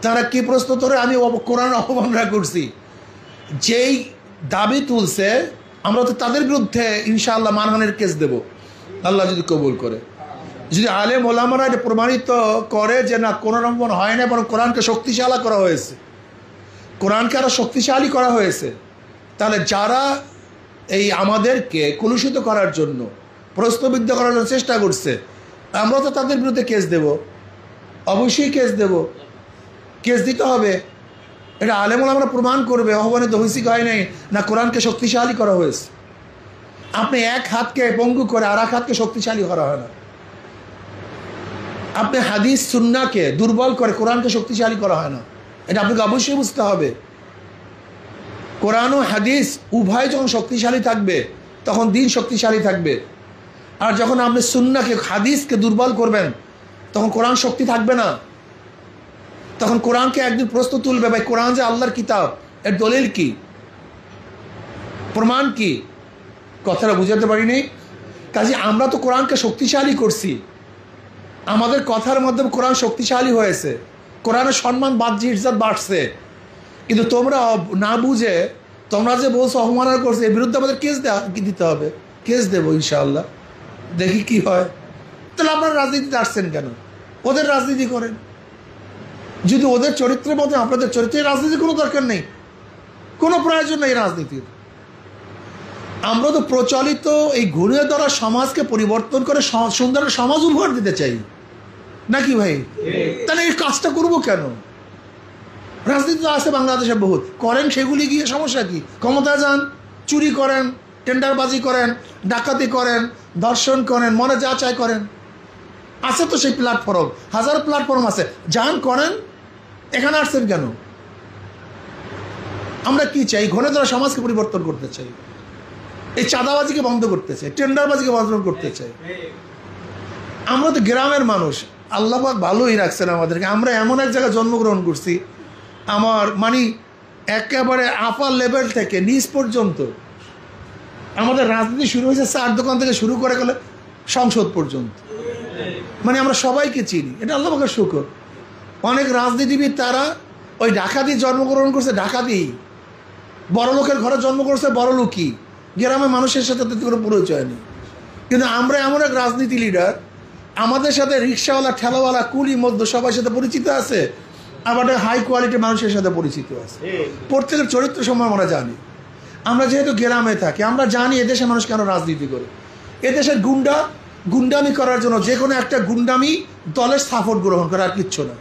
তারা কি প্রশ্ন করে আমি কোরআন অবমাননা করছি, যেই দাবি তুলছে আমরা তো তাদের বিরুদ্ধে ইনশাআল্লাহ মানহানির কেস দেব আল্লাহ যদি কবুল করে। যদি আলেম ওলামারা এটা প্রমাণিত করে যে না কোনো রকম হয় না, বরং কোরআনকে শক্তিশালী করা হয়েছে, কোরআনকে আরো শক্তিশালী করা হয়েছে, তাহলে যারা এই আমাদেরকে কলুষিত করার জন্য প্রশ্নবিদ্ধ করার জন্য চেষ্টা করছে আমরা তো তাদের বিরুদ্ধে কেস দেব, অবশ্যই কেস দেব, কেস দিতে হবে। এটা আলেম ওলামারা প্রমাণ করবে আহ্বানিত হয়েছে কি হয় নাই, না কোরআনকে শক্তিশালী করা হয়েছে। আপনি এক হাতকে পঙ্গু করে আর এক হাতকে শক্তিশালী করা হয় না। আপনি হাদিস সুন্নাহকে দুর্বল করে কোরআনকে শক্তিশালী করা হয় না, এটা আপনাকে অবশ্যই বুঝতে হবে। কোরআন ও হাদিস উভয় যখন শক্তিশালী থাকবে তখন দিন শক্তিশালী থাকবে, আর যখন আপনি সুন্নাহকে হাদিসকে দুর্বল করবেন তখন কোরআন শক্তি থাকবে না। তখন কোরআনকে একদিন প্রশ্ন তুলবে, ভাই কোরআন যে আল্লাহর কিতাব, এর দলিল কি, প্রমাণ কি? কথাটা বুঝাতে পারিনি। কাজে আমরা তো কোরআনকে শক্তিশালী করছি, আমাদের কথার মাধ্যমে কোরআন শক্তিশালী হয়েছে, কোরআনের সম্মান বাহ্যিক ইজ্জত বাড়ছে, কিন্তু তোমরা না বুঝে তোমরা যে বলছো অবমাননা করছে এর বিরুদ্ধে আমাদের কেস দিতে হবে। কেস দেবো ইনশাআল্লাহ, দেখি কি হয়। তাহলে আপনারা রাজনীতিতে আসছেন কেন? ওদের রাজনীতি করেন, যদি ওদের চরিত্রের মধ্যে আপনাদের চরিত্রের রাজনীতির কোনো দরকার নেই, কোনো প্রয়োজন নেই রাজনীতির। আমরা তো প্রচলিত এই ঘুরিয়ে ধরা সমাজকে পরিবর্তন করে সুন্দর সমাজ উপহার দিতে চাই নাকি ভাই? তাহলে এই কাজটা করবো কেন? রাজনীতি আছে বাংলাদেশে বহুত, করেন সেগুলি গিয়ে সমস্যা কি? ক্ষমতা যান, চুরি করেন, টেন্ডারবাজি করেন, ডাকাতি করেন, ধর্ষণ করেন, মনে যা চায় করেন, আছে তো সেই প্ল্যাটফর্ম, হাজার প্ল্যাটফর্ম আছে, যান করেন। এখানে আসছেন কেন? আমরা কি চাই? ঘনে ধরা সমাজকে পরিবর্তন করতে চাই, এই চাঁদাবাজিকে বন্ধ করতে চাই, টেন্ডারবাজিকে বন্ধ করতে চাই। আমরা তো গ্রামের মানুষ, আল্লাহ পাক ভালোই রাখছেন আমাদেরকে। আমরা এমন এক জায়গায় জন্মগ্রহণ করছি, আমার একেবারে আপার লেভেল থেকে নিচ পর্যন্ত আমাদের রাজনীতি শুরু হয়েছে চার দোকান থেকে শুরু করে গেলে সংসদ পর্যন্ত, আমরা সবাইকে চিনি। এটা আল্লাহ পাকের শুকর। অনেক রাজনীতিবিদ তারা ওই ডাকাতি জন্মগ্রহণ করছে, ডাকাতি, বড় লোকের ঘরে জন্ম করছে, বড় লোকই, গ্রামের মানুষের সাথে তাদের কোনো পরিচয় নেই। কিন্তু আমরা এমন এক রাজনীতি লিডার, আমাদের সাথে রিক্সাওয়ালা, ঠেলাওয়ালা, কুলি, মধ্য সবার সাথে পরিচিত আছে, আবার হাই কোয়ালিটির মানুষের সাথে পরিচিত আছে। প্রত্যেকের চরিত্র সময় আমরা জানি। আমরা যেহেতু গ্রামে থাকি, আমরা জানি এদেশের মানুষ কেন রাজনীতি করে। এদেশের গুন্ডামি করার জন্য যে কোনো একটা গুন্ডামি দলের সাপোর্ট গ্রহণ করে, আর কিচ্ছু না।